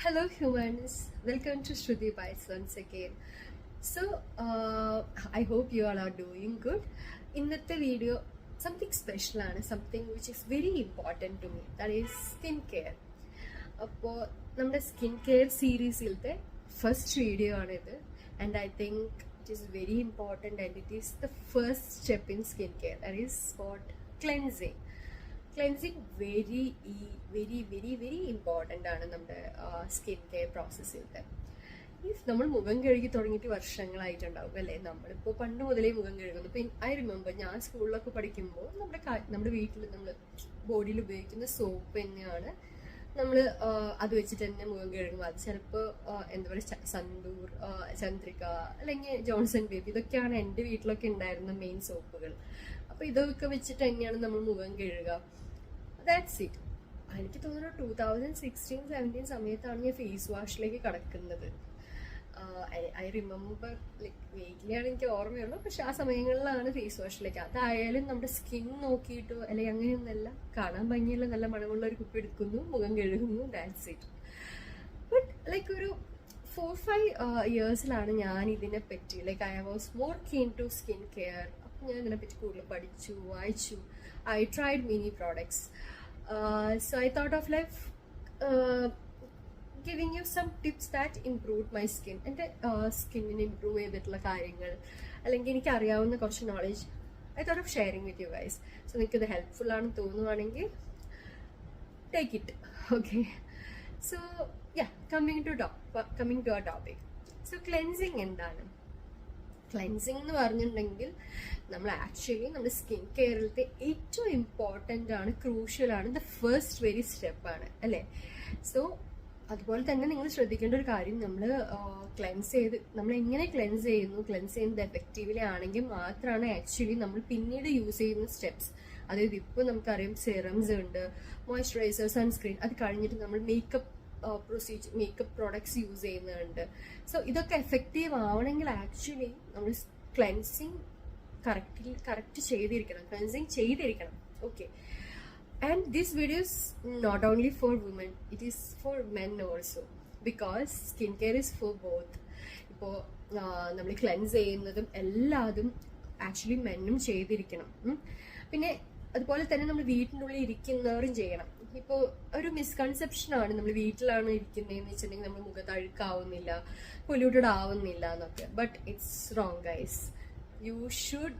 Hello humans, welcome to Shruti Bites once again. I hope you all are doing good. ഇന്നത്തെ video something സ്പെഷ്യലാണ്, something which is very important to me, that is skin care. അപ്പോൾ നമ്മുടെ skin care സീരീസിലത്തെ first video ആണിത്. And I think it is very important and it is the first step in skin care, that is what cleansing. Very very very very important ആണ് നമ്മുടെ skin care പ്രോസസ്സിലത്തെ. നമ്മൾ മുഖം കഴുകി തുടങ്ങിയിട്ട് വർഷങ്ങളായിട്ടുണ്ടാവും അല്ലേ. നമ്മളിപ്പോൾ പണ്ട് മുതലേ മുഖം കഴുകുന്നു. ഇപ്പം ഐ റിമെമ്പർ ഞാൻ സ്കൂളിലൊക്കെ പഠിക്കുമ്പോൾ നമ്മുടെ വീട്ടിൽ നമ്മൾ ബോഡിയിൽ ഉപയോഗിക്കുന്ന സോപ്പ് തന്നെയാണ് നമ്മൾ അത് വെച്ചിട്ട് തന്നെ മുഖം കഴുകും. അത് ചിലപ്പോൾ എന്താ പറയുക, സന്തൂർ, ചന്ദ്രിക അല്ലെങ്കിൽ ജോൺസൺ ബേബി, ഇതൊക്കെയാണ് എൻ്റെ വീട്ടിലൊക്കെ ഉണ്ടായിരുന്ന മെയിൻ സോപ്പുകൾ. അപ്പോൾ ഇതൊക്കെ വെച്ചിട്ട് തന്നെയാണ് നമ്മൾ മുഖം കഴുകുക. That's it. എനിക്ക് തോന്നുന്നു 2016-17 സമയത്താണ് ഞാൻ ഫേസ് വാഷിലേക്ക് കടക്കുന്നത്. ഐ റിമെമ്പർ ലൈക്ക് വെയിറ്റിലാണ് എനിക്ക് ഓർമ്മയുള്ളൂ. പക്ഷെ ആ സമയങ്ങളിലാണ് ഫേസ് വാഷിലേക്ക്. അതായാലും നമ്മുടെ സ്കിൻ നോക്കിയിട്ടോ അല്ലെങ്കിൽ അങ്ങനെയൊന്നല്ല, കാണാൻ ഭംഗിയുള്ള നല്ല മണമുള്ള ഒരു കുപ്പി എടുക്കുന്നു, മുഖം കഴുകുന്നു, ദാറ്റ്സ് ഇറ്റ്. ബട്ട് ലൈക്ക് ഒരു 4-5 ഇയേഴ്സിലാണ് ഞാൻ ഇതിനെ പറ്റി like I was more keen to skin care. അപ്പം ഞാൻ ഇതിനെപ്പറ്റി കൂടുതൽ പഠിച്ചു, വായിച്ചു. I tried many products. So I thought of like giving you some tips that improved my skin. എൻ്റെ സ്കിന്നിന് ഇമ്പ്രൂവ് ചെയ്തിട്ടുള്ള കാര്യങ്ങൾ അല്ലെങ്കിൽ എനിക്ക് അറിയാവുന്ന കുറച്ച് knowledge I thought of sharing with you guys. So നിങ്ങൾക്ക് ഇത് ഹെൽപ്ഫുൾ ആണെന്ന് തോന്നുവാണെങ്കിൽ take it. Okay, so coming to our topic. So cleansing എന്താണ്? ക്ലെൻസിങ് എന്ന് പറഞ്ഞിട്ടുണ്ടെങ്കിൽ നമ്മൾ ആക്ച്വലി നമ്മുടെ സ്കിൻ കെയറിലത്തെ ഏറ്റവും ഇമ്പോർട്ടൻ്റ് ആണ്, ക്രൂഷ്യലാണ്, ദ ഫസ്റ്റ് വെരി സ്റ്റെപ്പാണ് അല്ലേ. സോ അതുപോലെ തന്നെ നിങ്ങൾ ശ്രദ്ധിക്കേണ്ട ഒരു കാര്യം, നമ്മൾ എങ്ങനെ ക്ലെൻസ് ചെയ്യുന്നത് എഫക്റ്റീവ്ലി ആണെങ്കിൽ മാത്രമാണ് ആക്ച്വലി നമ്മൾ പിന്നീട് യൂസ് ചെയ്യുന്ന സ്റ്റെപ്സ്. അതായത് ഇപ്പോൾ നമുക്കറിയാം സെറംസ് ഉണ്ട്, മോയ്സ്ചറൈസർ, സൺസ്ക്രീൻ, അത് കഴിഞ്ഞിട്ട് നമ്മൾ മേക്കപ്പ് പ്രോഡക്ട്സ് യൂസ് ചെയ്യുന്നുണ്ട്. സോ ഇതൊക്കെ എഫക്റ്റീവ് ആവണമെങ്കിൽ ആക്ച്വലി നമ്മൾ ക്ലെൻസിങ് കറക്റ്റ് ചെയ്തിരിക്കണം. Okay, and this video is not only for woman, it is for men also, because skin care is for both. ഇപ്പോൾ നമ്മൾ ക്ലെൻസ് ചെയ്യുന്നതും എല്ലാതും ആക്ച്വലി മെന്നും ചെയ്തിരിക്കണം. പിന്നെ അതുപോലെ തന്നെ നമ്മൾ വീട്ടിൻ്റെ ഉള്ളിൽ ഇരിക്കുന്നവരും ചെയ്യണം. ഇപ്പോൾ ഒരു മിസ്കൺസെപ്ഷനാണ്, നമ്മൾ വീട്ടിലാണ് ഇരിക്കുന്നതെന്ന് വെച്ചിട്ടുണ്ടെങ്കിൽ നമ്മൾ മുഖത്ത് അഴുക്കാവുന്നില്ല, പൊല്യൂട്ടഡ് ആവുന്നില്ല എന്നൊക്കെ. But it's wrong guys. You should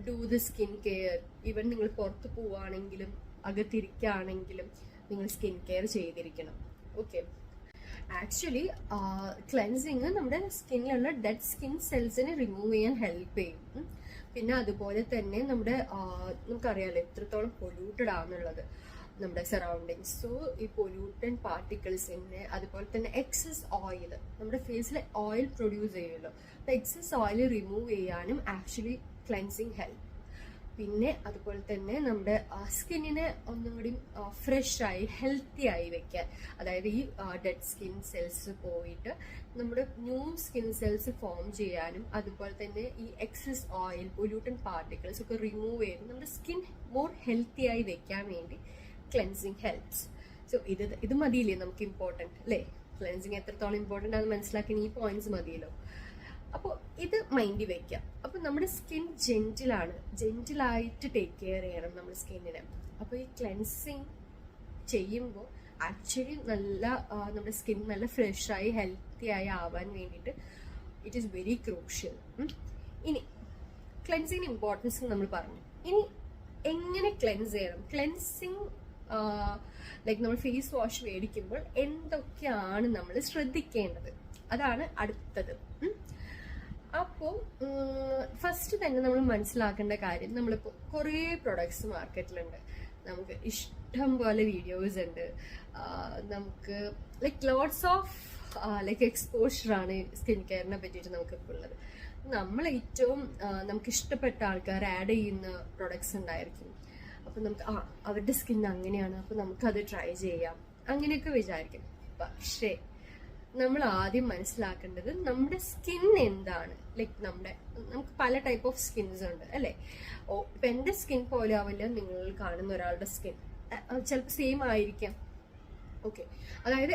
do the skin care. Even നിങ്ങൾ പുറത്ത് പോവുകയാണെങ്കിലും അകത്തിരിക്കുകയാണെങ്കിലും നിങ്ങൾ സ്കിൻ കെയർ ചെയ്തിരിക്കണം. ഓക്കെ, ആക്ച്വലി ക്ലെൻസിങ് നമ്മുടെ സ്കിന്നിലുള്ള ഡെഡ് സ്കിൻ സെൽസിനെ റിമൂവ് ചെയ്യാൻ ഹെൽപ്പ് ചെയ്യും. പിന്നെ അതുപോലെ തന്നെ നമുക്കറിയാലോ എത്രത്തോളം പൊല്യൂട്ടഡ് ആണെന്നുള്ളത് നമ്മുടെ സറൗണ്ടിങ്സ്. സോ ഈ പൊല്യൂട്ടൻ പാർട്ടിക്കിൾസിനെ, അതുപോലെ തന്നെ എക്സസ് ഓയിൽ, നമ്മുടെ ഫേസിൽ ഓയിൽ പ്രൊഡ്യൂസ് ചെയ്യുമല്ലോ, അപ്പോൾ എക്സസ് ഓയിൽ റിമൂവ് ചെയ്യാനും ആക്ച്വലി ക്ലെൻസിങ് ഹെൽപ്പ്. പിന്നെ അതുപോലെ തന്നെ നമ്മുടെ സ്കിന്നിനെ ഒന്നും കൂടി ഫ്രഷ് ആയി ഹെൽത്തി ആയി വെക്കാൻ, അതായത് ഈ ഡെഡ് സ്കിൻ സെൽസ് പോയിട്ട് നമ്മുടെ ന്യൂ സ്കിൻ സെൽസ് ഫോം ചെയ്യാനും, അതുപോലെ തന്നെ ഈ എക്സസ് ഓയിൽ, പൊല്യൂട്ടൻ പാർട്ടിക്കിൾസ് ഒക്കെ റിമൂവ് ചെയ്ത് നമ്മുടെ സ്കിൻ മോർ ഹെൽത്തി ആയി വെക്കാൻ വേണ്ടി ക്ലെൻസിങ് ഹെൽപ്സ്. സോ ഇത് മതിയില്ലേ നമുക്ക് ഇമ്പോർട്ടൻറ്റ് അല്ലേ? ക്ലെൻസിങ് എത്രത്തോളം ഇമ്പോർട്ടൻ്റ് ആണെന്ന് മനസ്സിലാക്കാൻ ഈ പോയിന്റ്സ് മതിയല്ലോ. അപ്പോൾ ഇത് മൈൻഡിൽ വെക്കാം. അപ്പോൾ നമ്മുടെ സ്കിൻ ജെന്റിലായിട്ട് ടേക്ക് കെയർ ചെയ്യണം നമ്മുടെ സ്കിന്നിനെ. അപ്പോൾ ഈ ക്ലെൻസിങ് ചെയ്യുമ്പോൾ ആക്ച്വലി നമ്മുടെ സ്കിൻ നല്ല ഫ്രഷായി ഹെൽത്തി ആയി ആവാൻ വേണ്ടിയിട്ട് ഇറ്റ് ഈസ് വെരി ക്രൂഷ്യൽ. ഇനി ക്ലെൻസിങ്ങിന് ഇമ്പോർട്ടൻസ് നമ്മൾ പറഞ്ഞു. ഇനി എങ്ങനെ ക്ലെൻസ് ചെയ്യണം? ക്ലെൻസിങ് ലൈക്ക് നമ്മൾ ഫേസ് വാഷ് മേടിക്കുമ്പോൾ എന്തൊക്കെയാണ് നമ്മൾ ശ്രദ്ധിക്കേണ്ടത്, അതാണ് അടുത്തത്. അപ്പോൾ ഫസ്റ്റ് തന്നെ നമ്മൾ മനസ്സിലാക്കേണ്ട കാര്യം, നമ്മളിപ്പോൾ കുറേ പ്രൊഡക്ട്സ് മാർക്കറ്റിലുണ്ട്, നമുക്ക് ഇഷ്ടം പോലെ വീഡിയോസ് ഉണ്ട്, നമുക്ക് ലൈക്ക് ലോട്ട്സ് ഓഫ് ലൈക്ക് എക്സ്പോഷറാണ് സ്കിൻ കെയറിനെ പറ്റിയിട്ട് നമുക്കിപ്പോൾ ഉള്ളത്. നമ്മൾ ഏറ്റവും നമുക്ക് ഇഷ്ടപ്പെട്ട ആൾക്കാർ ആഡ് ചെയ്യുന്ന പ്രൊഡക്ട്സ് ഉണ്ടായിരിക്കും. അപ്പം നമുക്ക് അവരുടെ സ്കിൻ അങ്ങനെയാണ്, അപ്പം നമുക്കത് ട്രൈ ചെയ്യാം, അങ്ങനെയൊക്കെ വിചാരിക്കും. പക്ഷേ നമ്മൾ ആദ്യം മനസ്സിലാക്കേണ്ടത് നമ്മുടെ സ്കിൻ എന്താണ്. ലൈക്ക് നമുക്ക് പല ടൈപ്പ് ഓഫ് സ്കിൻസ് ഉണ്ട് അല്ലേ. ഇപ്പം എൻ്റെ സ്കിൻ പോലെ ആവില്ല നിങ്ങൾ കാണുന്ന ഒരാളുടെ സ്കിൻ, ചിലപ്പോൾ സെയിം ആയിരിക്കാം. ഓക്കെ, അതായത്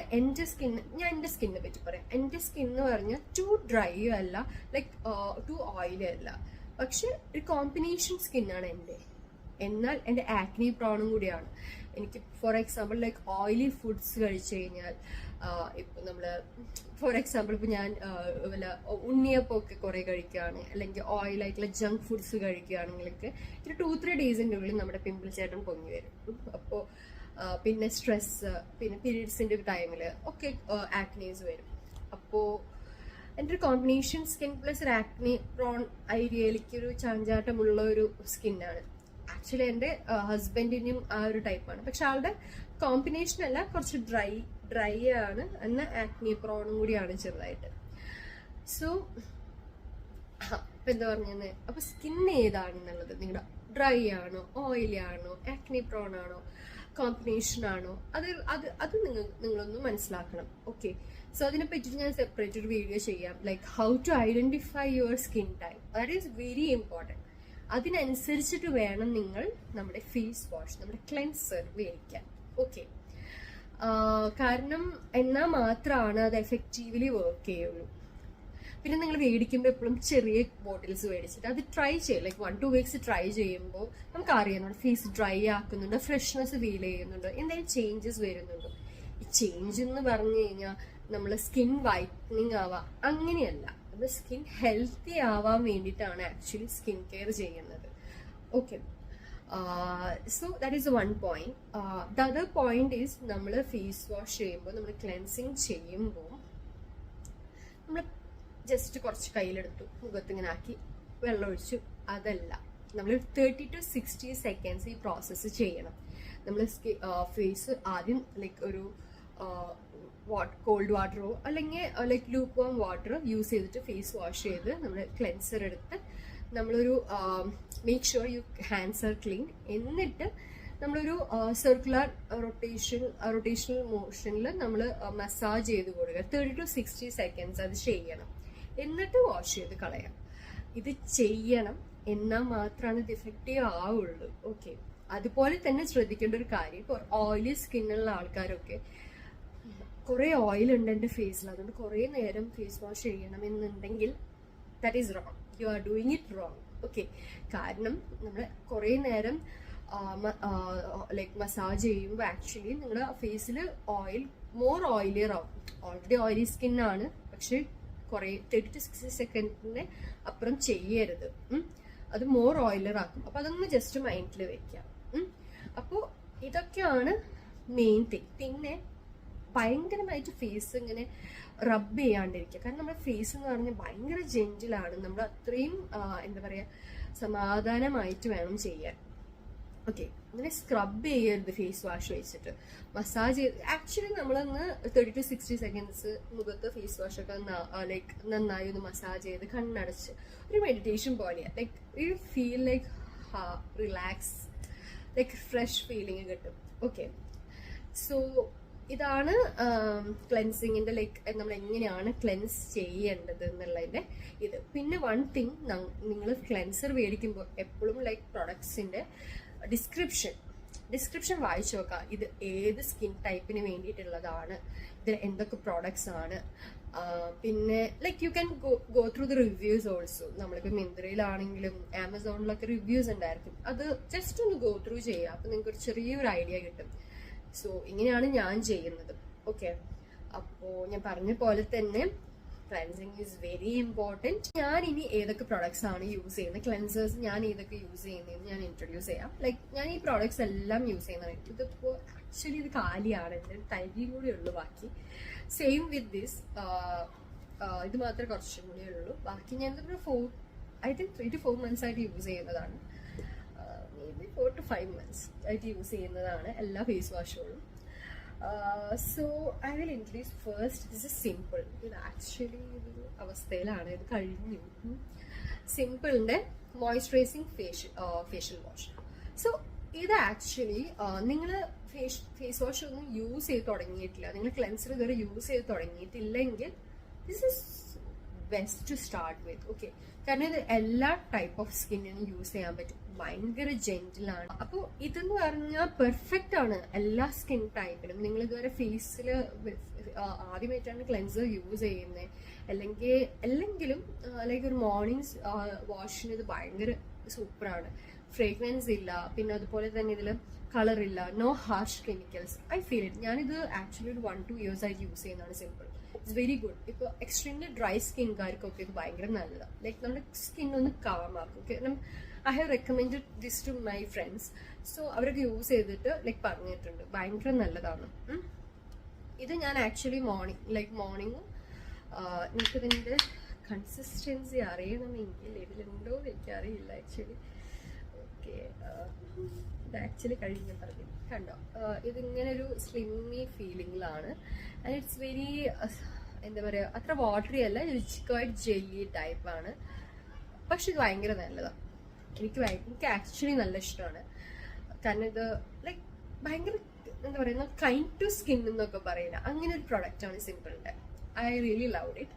ഞാൻ എൻ്റെ സ്കിന്നിനെ പറ്റി പറയാം. എൻ്റെ സ്കിൻ എന്ന് പറഞ്ഞാൽ ടു ഡ്രൈ അല്ല, ലൈക്ക് ടു ഓയിലി അല്ല, പക്ഷെ ഒരു കോമ്പിനേഷൻ സ്കിന്നാണ് എൻ്റെ. എന്നാൽ എൻ്റെ ആക്നി പ്രോണും കൂടിയാണ്. എനിക്ക് for example like oily foods കഴിച്ചു കഴിഞ്ഞാൽ, ഇപ്പം നമ്മൾ ഫോർ എക്സാമ്പിൾ ഇപ്പോൾ ഞാൻ വല്ല ഉണ്ണിയപ്പമൊക്കെ കുറേ കഴിക്കുകയാണ്, അല്ലെങ്കിൽ ഓയിലായിട്ടുള്ള ജങ്ക് ഫുഡ്സ് കഴിക്കുകയാണെങ്കിലൊക്കെ ഒരു 2-3 ഡേയ്സിൻ്റെ ഉള്ളിൽ നമ്മുടെ പിമ്പിൾ ചേട്ടൻ പൊങ്ങി വരും. അപ്പോൾ പിന്നെ സ്ട്രെസ്, പിന്നെ പീരീഡ്സിൻ്റെ ടൈമിൽ ഒക്കെ ആക്നീസ് വരും. അപ്പോൾ എൻ്റെ ഒരു കോമ്പിനേഷൻ സ്കിൻ പ്ലസ് ഒരു ആക്നി പ്രോൺ ഏരിയയിലേക്കൊരു ചാഞ്ചാട്ടമുള്ള ഒരു സ്കിന്നാണ്. ആക്ച്വലി എൻ്റെ ഹസ്ബൻഡിനും ആ ഒരു ടൈപ്പാണ്, പക്ഷെ ആളുടെ കോമ്പിനേഷൻ അല്ല, കുറച്ച് ഡ്രൈ ആണ്, എന്നാൽ ആക്നി പ്രോണും കൂടിയാണ് ചെറുതായിട്ട്. സോ ഇപ്പം എന്താ പറഞ്ഞത്, അപ്പോൾ സ്കിൻ ഏതാണെന്നുള്ളത്, നിങ്ങളുടെ ഡ്രൈ ആണോ, ഓയിലി ആണോ, ആക്നി പ്രോൺ ആണോ, കോമ്പിനേഷൻ ആണോ, അത് നിങ്ങളൊന്ന് മനസ്സിലാക്കണം. ഓക്കെ, സോ അതിനെ പറ്റിയിട്ട് ഞാൻ സെപ്പറേറ്റ് ഒരു വീഡിയോ ചെയ്യാം, like how to identify your skin type. That is very important. അതിനനുസരിച്ചിട്ട് വേണം നിങ്ങൾ നമ്മുടെ ഫേസ് വാഷ്, നമ്മുടെ ക്ലെൻസർ മേടിക്കാൻ. ഓക്കെ, കാരണം എന്നാൽ മാത്രമാണ് അത് എഫക്റ്റീവ്ലി വർക്ക് ചെയ്യുള്ളൂ. പിന്നെ നിങ്ങൾ മേടിക്കുമ്പോൾ എപ്പോഴും ചെറിയ ബോട്ടിൽസ് മേടിച്ചിട്ട് അത് ട്രൈ ചെയ്യും. ലൈക്ക് 1-2 വീക്സ് ട്രൈ ചെയ്യുമ്പോൾ നമുക്ക് അറിയുന്നുണ്ട് ഫേസ് ഡ്രൈ ആക്കുന്നുണ്ടോ, ഫ്രഷ്നെസ് ഫീൽ ചെയ്യുന്നുണ്ടോ, എന്തെങ്കിലും ചേഞ്ചസ് വരുന്നുണ്ടോ. ഈ ചേഞ്ച് എന്ന് പറഞ്ഞു കഴിഞ്ഞാൽ നമ്മൾ സ്കിൻ വൈറ്റനിങ് ആവാം, അങ്ങനെയല്ല. അത് സ്കിൻ ഹെൽത്തി ആവാൻ വേണ്ടിയിട്ടാണ് ആക്ച്വലി സ്കിൻ കെയർ ചെയ്യുന്നത്. Okay, so that is 1 point. The other point is, നമ്മൾ ഫേസ് വാഷ് ചെയ്യുമ്പോൾ, നമ്മൾ ക്ലെൻസിങ് ചെയ്യുമ്പോൾ നമ്മൾ ജസ്റ്റ് കുറച്ച് കയ്യിലെടുത്തു, മുഖത്ത് ഇങ്ങനെ ആക്കി വെള്ളം ഒഴിച്ചു, അതല്ല. നമ്മൾ 30 to 60 seconds ഈ പ്രോസസ്സ് ചെയ്യണം. നമ്മൾ ഫേസ് ആദ്യം ലൈക്ക് ഒരു കോൾഡ് വാട്ടറോ അല്ലെങ്കിൽ like lukewarm water use ചെയ്തിട്ട് ഫേസ് വാഷ് ചെയ്ത് നമ്മൾ ക്ലെൻസർ എടുത്ത് നമ്മളൊരു make sure you hands are clean. എന്നിട്ട് നമ്മളൊരു സർക്കുലർ റൊട്ടേഷണൽ മോഷനിൽ നമ്മൾ മസാജ് ചെയ്ത് കൊടുക്കുക. 30 to 60 seconds അത് ചെയ്യണം. എന്നിട്ട് വാഷ് ചെയ്ത് കളയാം. ഇത് ചെയ്യണം, എന്നാൽ മാത്രമാണ് ഇത് ഇഫക്റ്റീവ് ആവുള്ളൂ. ഓക്കെ, അതുപോലെ തന്നെ ശ്രദ്ധിക്കേണ്ട ഒരു കാര്യം, ഇപ്പോൾ ഓയിലി സ്കിന്നുള്ള ആൾക്കാരൊക്കെ കുറേ ഓയിൽ ഉണ്ട് എൻ്റെ ഫേസിൽ, അതുകൊണ്ട് കുറേ നേരം ഫേസ് വാഷ് ചെയ്യണമെന്നുണ്ടെങ്കിൽ that is wrong. You are doing it wrong. Okay, കാരണം നമ്മൾ കുറേ നേരം ലൈക്ക് മസാജ് ചെയ്യുമ്പോൾ ആക്ച്വലി നിങ്ങളുടെ ഫേസിൽ മോർ ഓയിലിയർ ആവും. ഓൾറെഡി ഓയിലി സ്കിന്നാണ്, പക്ഷെ കുറേ 30 to 60 സെക്കൻഡിന് അപ്പുറം ചെയ്യരുത്. അത് മോർ ഓയിലർ ആക്കും. അപ്പോൾ അതൊന്ന് ജസ്റ്റ് മൈൻഡിൽ വെക്കാം. അപ്പോൾ ഇതൊക്കെയാണ് മെയിൻ തിങ്. പിന്നെ ഭയങ്കരമായിട്ട് ഫേസ് ഇങ്ങനെ റബ്ബ് ചെയ്യാണ്ടിരിക്കുക. കാരണം നമ്മുടെ ഫേസ് എന്ന് പറഞ്ഞാൽ ഭയങ്കര ജെന്റിലാണ്. നമ്മൾ അത്രയും എന്താ പറയുക, സമാധാനമായിട്ട് വേണം ചെയ്യാൻ. ഓക്കെ, അങ്ങനെ സ്ക്രബ് ചെയ്യരുത് ഫേസ് വാഷ് വെച്ചിട്ട്. മസാജ് ചെയ്ത് ആക്ച്വലി നമ്മളൊന്ന് 30 to 60 seconds മുഖത്ത് ഫേസ് വാഷൊക്കെ ലൈക്ക് നന്നായി ഒന്ന് മസാജ് ചെയ്ത് കണ്ണടച്ച് ഒരു മെഡിറ്റേഷൻ പോലെയാണ്. Like you feel like relax, like fresh feeling കിട്ടും. ഓക്കെ, സോ ഇതാണ് ക്ലെൻസിങ്ങിൻ്റെ ലൈക്ക് നമ്മൾ എങ്ങനെയാണ് ക്ലെൻസ് ചെയ്യേണ്ടത് എന്നുള്ളതിൻ്റെ ഇത്. പിന്നെ 1 thing, നിങ്ങൾ ക്ലെൻസർ മേടിക്കുമ്പോൾ എപ്പോഴും ലൈക്ക് പ്രൊഡക്ട്സിൻ്റെ ഡിസ്ക്രിപ്ഷൻ വായിച്ചു നോക്കുക. ഇത് ഏത് സ്കിൻ ടൈപ്പിന് വേണ്ടിയിട്ടുള്ളതാണ്, ഇതിൽ എന്തൊക്കെ പ്രോഡക്ട്സ് ആണ്. പിന്നെ like you can go through the reviews also. നമ്മളിപ്പോൾ മിന്ത്രയിലാണെങ്കിലും ആമസോണിലൊക്കെ റിവ്യൂസ് ഉണ്ടായിരിക്കും, അത് ജസ്റ്റ് ഒന്ന് ഗോ ത്രൂ ചെയ്യുക. അപ്പോൾ നിങ്ങൾക്ക് ഒരു ചെറിയൊരു ഐഡിയ കിട്ടും. സോ ഇങ്ങനെയാണ് ഞാൻ ചെയ്യുന്നത്. ഓക്കെ, അപ്പോൾ ഞാൻ പറഞ്ഞ പോലെ തന്നെ ക്ലെൻസിങ് ഈസ് വെരി ഇമ്പോർട്ടൻറ്റ്. ഞാൻ ഇനി ഏതൊക്കെ പ്രോഡക്ട്സ് ആണ് യൂസ് ചെയ്യുന്നത്, ക്ലെൻസേഴ്സ് ഞാൻ ഏതൊക്കെ യൂസ് ചെയ്യുന്നതെന്ന് ഞാൻ ഇൻട്രൊഡ്യൂസ് ചെയ്യാം. ലൈക്ക് ഞാൻ ഈ പ്രോഡക്ട്സ് എല്ലാം യൂസ് ചെയ്യുന്നതാണ്. ഇതിപ്പോൾ ആക്ച്വലി ഇത് കാലിയാണ്, എൻ്റെ ടൈം കൂടെ ഉള്ളൂ ബാക്കി. സെയിം വിത്ത് ദിസ്, ഇത് മാത്രമേ കുറച്ചും കൂടെ ഉള്ളൂ. ബാക്കി ഞാൻ I think 3 to 4 months ആയിട്ട് യൂസ് ചെയ്യുന്നതാണ്. മേബി 4 to 5 months ആയിട്ട് യൂസ് ചെയ്യുന്നതാണ് എല്ലാ ഫേസ് വാഷുകളും. So I will introduce first. This is Simple. ഇത് ആക്ച്വലി ഒരു അവസ്ഥയിലാണ്, ഇത് കഴിഞ്ഞു. സിമ്പിളിൻ്റെ മോയ്സ്ചറൈസിങ് ഫേഷ്യൽ വാഷ്. സോ ഇത് ആക്ച്വലി നിങ്ങൾ ഫേസ് വാഷ് ഒന്നും യൂസ് ചെയ്ത് തുടങ്ങിയിട്ടില്ല, നിങ്ങൾ ക്ലെൻസർ ഇതുവരെ യൂസ് ചെയ്ത് തുടങ്ങിയിട്ടില്ലെങ്കിൽ this is best to start with. Okay, കാരണം ഇത് എല്ലാ ടൈപ്പ് ഓഫ് സ്കിന്നിനും യൂസ് ചെയ്യാൻ പറ്റും. ഭയങ്കര ജെന്റിലാണ്. അപ്പോൾ ഇതെന്ന് പറഞ്ഞാൽ പെർഫെക്റ്റ് ആണ് എല്ലാ സ്കിൻ ടൈപ്പിനും. നിങ്ങൾ ഇതുവരെ ഫേസിൽ ആദ്യമായിട്ടാണ് ക്ലെൻസർ യൂസ് ചെയ്യുന്നത് അല്ലെങ്കിലും ലൈക്ക് ഒരു മോർണിംഗ് വാഷിന് ഇത് ഭയങ്കര സൂപ്പറാണ്. ഫ്രേഗ്രൻസ് ഇല്ല, പിന്നെ അതുപോലെ തന്നെ ഇതിൽ കളർ ഇല്ല, no harsh chemicals. I feel it. ഞാനിത് ആക്ച്വലി ഒരു 1-2 years ആയിട്ട് യൂസ് ചെയ്യുന്നതാണ്. Simple, it's very good. ഇപ്പോൾ എക്സ്ട്രീംലി ഡ്രൈ സ്കിൻകാർക്കൊക്കെ ഇത് ഭയങ്കര നല്ലതാണ്. ലൈക്ക് നമ്മുടെ സ്കിൻ ഒന്ന് കാമാക്കും. Okay, I have recommended this to my friends. So അവരൊക്കെ യൂസ് ചെയ്തിട്ട് ലൈക്ക് പറഞ്ഞിട്ടുണ്ട് ഭയങ്കര നല്ലതാണ്. ഇത് ഞാൻ ആക്ച്വലി മോർണിംഗ് നിങ്ങൾക്ക് ഇതിൻ്റെ കൺസിസ്റ്റൻസി അറിയണമെങ്കിൽ ഇതിലുണ്ടോ എനിക്കറിയില്ല ആക്ച്വലി. ഓക്കെ, ഇത് ആക്ച്വലി കഴിഞ്ഞ പറഞ്ഞു കണ്ടോ, ഇതിങ്ങനെ ഒരു സ്ലിമ്മി ഫീലിംഗിലാണ്. ആൻഡ് ഇറ്റ്സ് വെരി എന്താ പറയുക, അത്ര വാട്ടറി അല്ല, ക്വൈറ്റ് ജെല്ലി ടൈപ്പാണ്. പക്ഷെ ഇത് ഭയങ്കര നല്ലതാണ്. എനിക്ക് ആക്ച്വലി നല്ല ഇഷ്ടമാണ്. കാരണം ഇത് ലൈക്ക് ഭയങ്കര എന്താ പറയുക, കൈൻഡ് ടു സ്കിൻ എന്നൊക്കെ പറയുന്നത് അങ്ങനെ ഒരു പ്രൊഡക്റ്റാണ് സിമ്പിളിൻ്റെ. I really love it.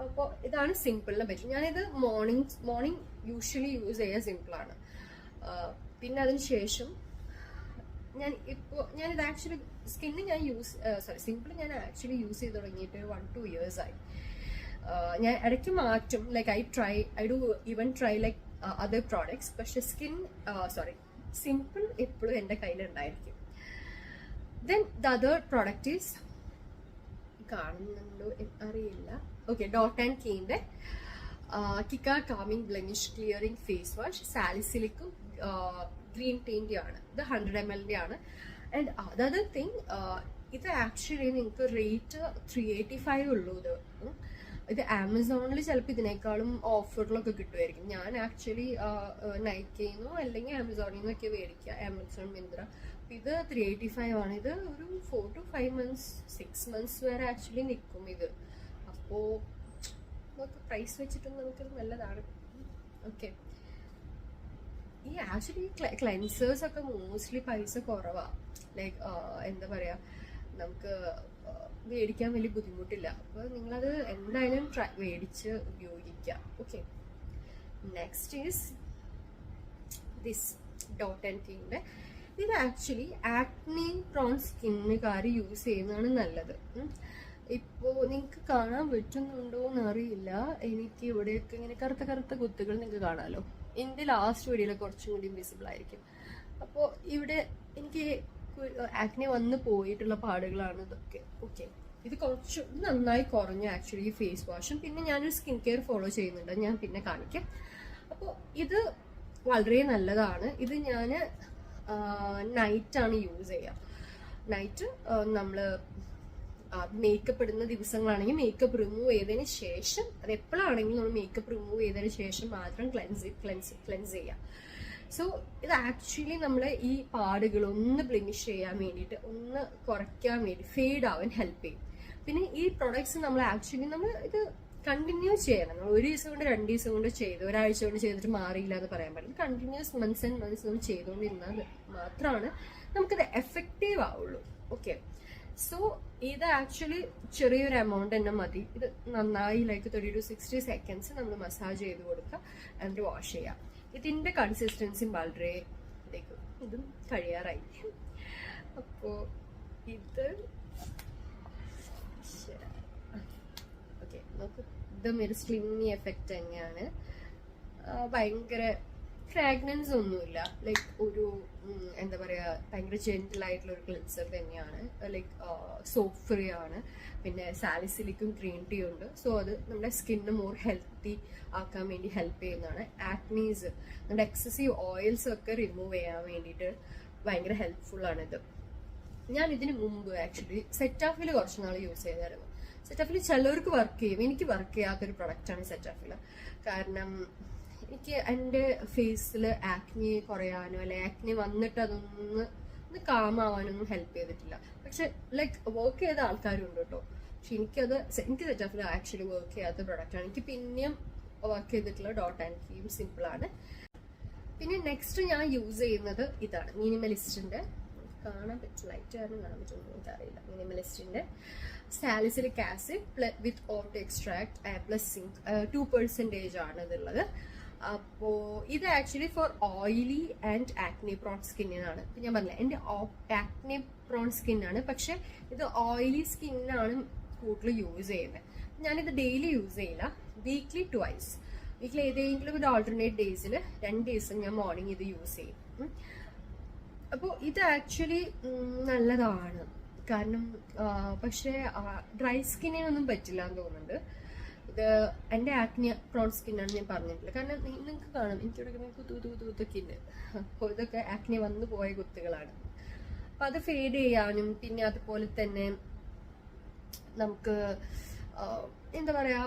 അപ്പോൾ ഇതാണ് സിമ്പിളിനെ പറ്റി. ഞാനിത് മോർണിംഗ് യൂഷ്വലി യൂസ് ചെയ്യുക സിമ്പിളാണ്. പിന്നെ അതിന് ശേഷം ഞാനിത് ആക്ച്വലി സിമ്പിൾ ഞാൻ ആക്ച്വലി യൂസ് ചെയ്ത് തുടങ്ങിയിട്ട് 1-2 years ആയി. ഞാൻ ഇടയ്ക്ക് മാറ്റും. Like I do even try like other products. പക്ഷെ സിമ്പിൾ എപ്പോഴും എൻ്റെ കയ്യിലുണ്ടായിരിക്കും. Then the other product is കാണുന്നുണ്ടോ അറിയില്ല. ഓക്കെ, ഡോട്ട് ആൻഡ് കീൻ്റെ കിക്ക calming blemish clearing face wash. സാലിസിലിക്കും ഗ്രീൻ ടീൻ്റെ ആണ്. ഇത് 100 ml ആണ്. ആൻഡ് അതർ തിങ്, ഇത് ആക്ച്വലി നിങ്ങൾക്ക് റേറ്റ് 385 ഉള്ളൂ. ഇത് ആമസോണിൽ ചിലപ്പോൾ ഇതിനേക്കാളും ഓഫറിലൊക്കെ കിട്ടുമായിരിക്കും. ഞാൻ ആക്ച്വലി നൈക്കയിൽ നിന്നോ അല്ലെങ്കിൽ ആമസോണിൽ നിന്നൊക്കെ മേടിക്കുക, ആമസോൺ മിന്ത്ര. ഇത് 385 ആണ്. ഇത് ഒരു 4 to 5 months 6 months വരെ ആക്ച്വലി നിൽക്കും ഇത്. അപ്പോൾ നമുക്ക് പ്രൈസ് വെച്ചിട്ടും നമുക്കത് നല്ലതാണ്. ഓക്കെ, ഈ ആക്ച്വലി ക്ലെൻസേഴ്സ് ഒക്കെ മോസ്റ്റ്ലി പൈസ കുറവാണ്. ലൈക്ക് എന്താ പറയുക, നമുക്ക് മേടിക്കാൻ വലിയ ബുദ്ധിമുട്ടില്ല. അപ്പോൾ നിങ്ങളത് എന്തായാലും മേടിച്ച് ഉപയോഗിക്കാം. Okay, next is this Dot and കീൻ്റെ. ഇത് ആക്ച്വലി ആക്നി പ്രോൺ സ്കിന്നുകാർ യൂസ് ചെയ്യുന്നതാണ് നല്ലത്. ഇപ്പോൾ നിങ്ങൾക്ക് കാണാൻ പറ്റുന്നുണ്ടോ എന്നറിയില്ല. എനിക്ക് ഇവിടെയൊക്കെ ഇങ്ങനെ കറുത്ത കറുത്ത കുത്തുകൾ നിങ്ങൾക്ക് കാണാമല്ലോ. എൻ്റെ ലാസ്റ്റ് വീഡിയോയിൽ കുറച്ചും കൂടി വിസിബിൾ ആയിരിക്കും. അപ്പോൾ ഇവിടെ എനിക്ക് ആക്നെ വന്ന് പോയിട്ടുള്ള പാടുകളാണ് ഇതൊക്കെ. ഓക്കെ, ഇത് കുറച്ച് നന്നായി കുറഞ്ഞു ആക്ച്വലി ഫേസ് വാഷും. പിന്നെ ഞാനൊരു സ്കിൻ കെയർ ഫോളോ ചെയ്യുന്നുണ്ട്, ഞാൻ പിന്നെ കാണിക്കാം. അപ്പോൾ ഇത് വളരെ നല്ലതാണ്. ഇത് ഞാൻ നൈറ്റാണ് യൂസ് ചെയ്യുക. നൈറ്റ് നമ്മൾ മേക്കപ്പ് ഇടുന്ന ദിവസങ്ങളാണെങ്കിൽ മേക്കപ്പ് റിമൂവ് ചെയ്തതിന് ശേഷം, അത് എപ്പോഴാണെങ്കിലും നമ്മൾ മേക്കപ്പ് റിമൂവ് ചെയ്തതിന് ശേഷം മാത്രം ക്ലെൻസ് ചെയ്യുക. സോ ഇത് ആക്ച്വലി നമ്മൾ ഈ പാടുകൾ ഒന്ന് ബ്ലിമിഷ് ചെയ്യാൻ വേണ്ടിയിട്ട്, ഒന്ന് കുറയ്ക്കാൻ വേണ്ടി, ഫെയ്ഡ് ആവാൻ ഹെൽപ്പ് ചെയ്യും. പിന്നെ ഈ പ്രൊഡക്ട്സ് നമ്മൾ ആക്ച്വലി ഇത് കണ്ടിന്യൂ ചെയ്യണം. നമ്മൾ 1 ദിവസം കൊണ്ട് 2 ദിവസം കൊണ്ട് ചെയ്ത്, ഒരാഴ്ച കൊണ്ട് ചെയ്തിട്ട് മാറിയില്ല എന്ന് പറയാൻ പറ്റില്ല. കണ്ടിന്യൂസ് മന്ത്സ് ആൻഡ് മന്ത്സ് നമ്മൾ ചെയ്തുകൊണ്ടിരുന്നാൽ മാത്രമാണ് നമുക്കത് എഫക്റ്റീവ് ആവുള്ളൂ. ഓക്കെ, സോ ഇത് ആക്ച്വലി ചെറിയൊരു എമൗണ്ട് തന്നെ മതി. ഇത് നന്നായി ലൈക്ക് 30 to 60 seconds നമ്മൾ മസാജ് ചെയ്ത് കൊടുക്കുക, എന്നിട്ട് വാഷ് ചെയ്യാം. ഇതിൻ്റെ കൺസിസ്റ്റൻസി വളരെ ഇതും കഴിയാറായി. അപ്പോൾ ഇത് ഓക്കെ, നമുക്ക് ഇതും ഒരു സ്ലിമ്മി എഫക്റ്റ് തന്നെയാണ്. ഭയങ്കര ഫ്രാഗ്രൻസ് ഒന്നുമില്ല. ലൈക്ക് ഒരു എന്താ പറയുക, ഭയങ്കര ജെന്റിലായിട്ടുള്ള ഒരു ക്ലെൻസർ തന്നെയാണ്. ലൈക്ക് സോപ്പ് ഫ്രീ ആണ്. പിന്നെ സാലിസിലിക്കും ഗ്രീൻ ടീ ഉണ്ട്. സോ അത് നമ്മുടെ സ്കിന്ന് മോർ ഹെൽത്തി ആക്കാൻ വേണ്ടി ഹെൽപ്പ് ചെയ്യുന്നതാണ്. ആക്നീസ്, നമ്മുടെ എക്സസീവ് ഓയിൽസ് ഒക്കെ റിമൂവ് ചെയ്യാൻ വേണ്ടിയിട്ട് ഭയങ്കര ഹെൽപ്ഫുള്ളാണിത്. ഞാൻ ഇതിന് മുമ്പ് ആക്ച്വലി സെറ്റാഫിൽ കുറച്ച് നാൾ യൂസ് ചെയ്തായിരുന്നു. സെറ്റാഫിൽ ചിലവർക്ക് വർക്ക് ചെയ്യും, എനിക്ക് വർക്ക് ചെയ്യാത്തൊരു പ്രൊഡക്റ്റാണ് സെറ്റാഫിൽ. കാരണം എനിക്ക് എൻ്റെ ഫേസിൽ ആക്നി കുറയാനോ അല്ലെ ആക്നി വന്നിട്ട് അതൊന്ന് കാമാവാനൊന്നും ഹെൽപ്പ് ചെയ്തിട്ടില്ല. പക്ഷെ ലൈക്ക് വർക്ക് ചെയ്ത ആൾക്കാരുണ്ട് കേട്ടോ. പക്ഷെ എനിക്ക് സെറ്റാഫിൽ ആക്ച്വലി വർക്ക് ചെയ്യാത്ത പ്രൊഡക്റ്റാണ്. എനിക്ക് പിന്നെയും വർക്ക് ചെയ്തിട്ടുള്ള ഡോട്ട് ആൻഡ് കീം സിമ്പിളാണ്. പിന്നെ നെക്സ്റ്റ് ഞാൻ യൂസ് ചെയ്യുന്നത് ഇതാണ്, മിനിമലിസ്റ്റിൻ്റെ. കാണാൻ പറ്റും, ലൈറ്റ് കാരണം കാണാൻ പറ്റുമെന്ന് എനിക്കറിയില്ല. മിനിമലിസ്റ്റിൻ്റെ salicylic acid with oat extract plus zinc 2% ആണ് ഇതുള്ളത്. അപ്പോൾ ഇത് actually for oily and acne prone സ്കിന്നിനാണ്. ഇപ്പം ഞാൻ പറഞ്ഞില്ല എൻ്റെ ആക്നെ പ്രോൺ സ്കിന്നാണ്, പക്ഷെ ഇത് ഓയിലി സ്കിന്നാണ് കൂടുതൽ യൂസ് ചെയ്യുന്നത്. ഞാനിത് ഡെയിലി യൂസ് ചെയ്യില്ല, വീക്ക്ലി ട്വൈസ്. വീക്കിലി ഏതെങ്കിലും ഒരു ആൾട്ടർനേറ്റ് ഡേയ്സിൽ 2 ദിവസം ഞാൻ മോർണിംഗ് ഇത് യൂസ് ചെയ്യും. അപ്പോൾ ഇത് ആക്ച്വലി നല്ലതാണ്, കാരണം പക്ഷേ ഡ്രൈ സ്കിന്നിനൊന്നും പറ്റില്ല എന്ന് തോന്നുന്നുണ്ട്. ഇത് എൻ്റെ ആക്നി പ്രോൺ സ്കിന്നാണ് ഞാൻ പറഞ്ഞിട്ടില്ല, കാരണം നിങ്ങൾക്ക് കാണാം എനിക്കിവിടെ കുത്തൊക്കെ ഉണ്ട്. അപ്പോൾ ഇതൊക്കെ ആക്നി വന്നു പോയ കുത്തുകളാണ്. അപ്പം അത് ഫേഡ് ചെയ്യാനും പിന്നെ അതുപോലെ തന്നെ നമുക്ക് എന്താ പറയുക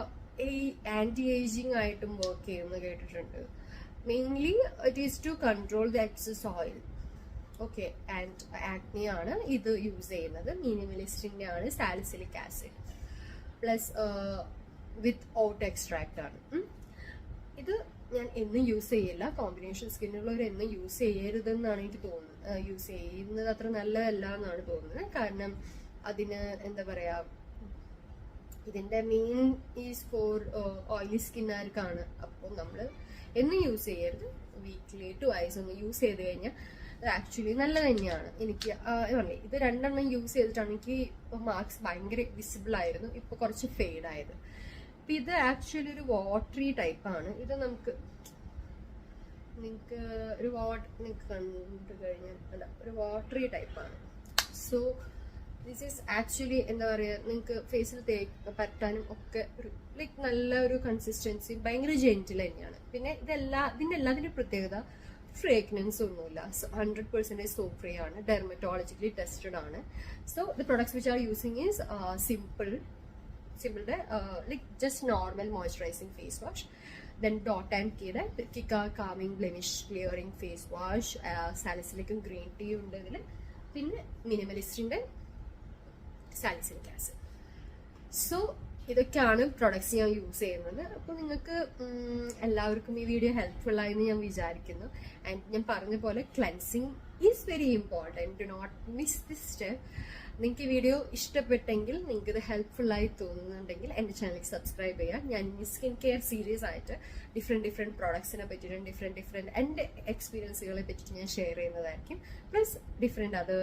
ഈ ആൻറ്റി ഏജിങ് ആയിട്ടും വർക്ക് ചെയ്യുമെന്ന് കേട്ടിട്ടുണ്ട്. Mainly it is to control the excess oil. Okay, and acne ആണ് ഇത് യൂസ് ചെയ്യുന്നത്. മിനിമലിസ്റ്റിൻ്റെ ആണ് salicylic acid plus with oat extract ആണ്. ഇത് ഞാൻ എന്നും യൂസ് ചെയ്യില്ല, കോമ്പിനേഷൻ സ്കിന്നുള്ളവർ എന്നും യൂസ് ചെയ്യരുതെന്നാണ് എനിക്ക് തോന്നുന്നത്. യൂസ് ചെയ്യുന്നത് അത്ര നല്ലതല്ല എന്നാണ് തോന്നുന്നത്, കാരണം അതിന് എന്താ പറയുക ഇതിൻ്റെ മെയിൻ ഈസ് ഫോർ ഓയിലി സ്കിന്നുകാർക്കാണ്. അപ്പോൾ നമ്മൾ എന്നും യൂസ് ചെയ്യരുത്, വീക്ക്ലി ട്വൈസ് ഒന്ന് യൂസ് ചെയ്ത് കഴിഞ്ഞാൽ അത് ആക്ച്വലി നല്ലത് തന്നെയാണ്. എനിക്ക് പറഞ്ഞേ ഇത് 2 എണ്ണം യൂസ് ചെയ്തിട്ടാണ് എനിക്ക് മാർക്സ് ഭയങ്കര വിസിബിൾ ആയിരുന്നു, ഇപ്പോൾ കുറച്ച് ഫെയ്ഡ് ആയത്. അപ്പം ഇത് ആക്ച്വലി ഒരു വാട്ടറി ടൈപ്പാണ്. ഇത് നിങ്ങൾക്ക് ഒരു നിങ്ങൾക്ക് കണ്ടു കഴിഞ്ഞാൽ അല്ല, ഒരു വാട്ടറി ടൈപ്പാണ്. സോ ദിസ് ഈസ് ആക്ച്വലി എന്താ പറയുക, നിങ്ങൾക്ക് ഫേസിൽ പറ്റാനും ഒക്കെ ഒരു ലൈക്ക് നല്ല ഒരു കൺസിസ്റ്റൻസി, ഭയങ്കര ജെന്റിൽ തന്നെയാണ്. പിന്നെ ഇതിൻ്റെ എല്ലാത്തിൻ്റെ പ്രത്യേകത ഫ്രേഗ്രൻസ് ഒന്നുമില്ല. 100% സോപ്പ് ഫ്രീ ആണ്, ഡെർമറ്റോളജിക്കലി ടെസ്റ്റഡ് ആണ്. So the products which are using is സിമ്പിളുടെ like just normal moisturizing face wash, then Dot and Kida Kika calming blemish clearing face wash, salicylic green tea ഉണ്ട് ഇതിൽ, പിന്നെ മിനിമലിസ്റ്റിൻ്റെ salicylic acid. So ഇതൊക്കെയാണ് products ഞാൻ use ചെയ്യുന്നത്. അപ്പോൾ നിങ്ങൾക്ക് എല്ലാവർക്കും ഈ വീഡിയോ ഹെൽപ്ഫുൾ ആയെന്ന് ഞാൻ വിചാരിക്കുന്നു. ആൻഡ് ഞാൻ പറഞ്ഞ പോലെ cleansing is very important, do not miss this step. നിങ്ങൾക്ക് ഈ വീഡിയോ ഇഷ്ടപ്പെട്ടെങ്കിൽ, നിങ്ങൾക്ക് ഇത് ഹെൽപ്ഫുൾ ആയി തോന്നുന്നുണ്ടെങ്കിൽ എൻ്റെ ചാനൽ സബ്സ്ക്രൈബ് ചെയ്യുക. ഞാൻ ഈ സ്കിൻ കെയർ സീരീസ് ആയിട്ട് ഡിഫറെൻറ്റ് പ്രോഡക്ട്സിനെ പറ്റിയിട്ടും ഡിഫറെൻറ്റ് എൻ്റെ എക്സ്പീരിയൻസുകളെ പറ്റിയിട്ട് ഞാൻ ഷെയർ ചെയ്യുന്നതായിരിക്കും. Plus different other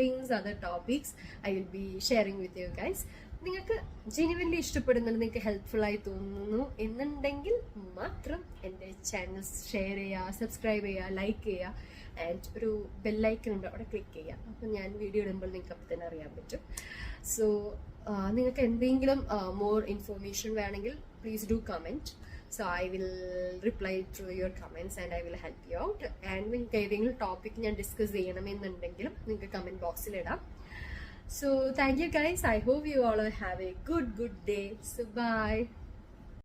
things, other topics I will be sharing with you guys. നിങ്ങൾക്ക് ജെന്യുവൻലി ഇഷ്ടപ്പെടുന്നുണ്ട്, നിങ്ങൾക്ക് ഹെൽപ്ഫുൾ ആയി തോന്നുന്നു എന്നുണ്ടെങ്കിൽ മാത്രം എൻ്റെ ചാനൽ ഷെയർ ചെയ്യുക, സബ്സ്ക്രൈബ് ചെയ്യുക, ലൈക്ക് ചെയ്യുക, ആൻഡ് ഒരു ബെല്ലൈക്കൺ ഉണ്ട് അവിടെ ക്ലിക്ക് ചെയ്യുക. അപ്പം ഞാൻ വീഡിയോ ഇടുമ്പോൾ നിങ്ങൾക്ക് അപ്പം തന്നെ അറിയാൻ പറ്റും. സോ നിങ്ങൾക്ക് എന്തെങ്കിലും മോർ ഇൻഫോർമേഷൻ വേണമെങ്കിൽ please do comment. So I will reply through your comments and I will help you out. And നിങ്ങൾക്ക് ഏതെങ്കിലും ടോപ്പിക് ഞാൻ ഡിസ്കസ് ചെയ്യണമെന്നുണ്ടെങ്കിലും നിങ്ങൾക്ക് കമൻറ്റ് ബോക്സിൽ ഇടാം. So thank you guys. I hope you all have a good day. So bye.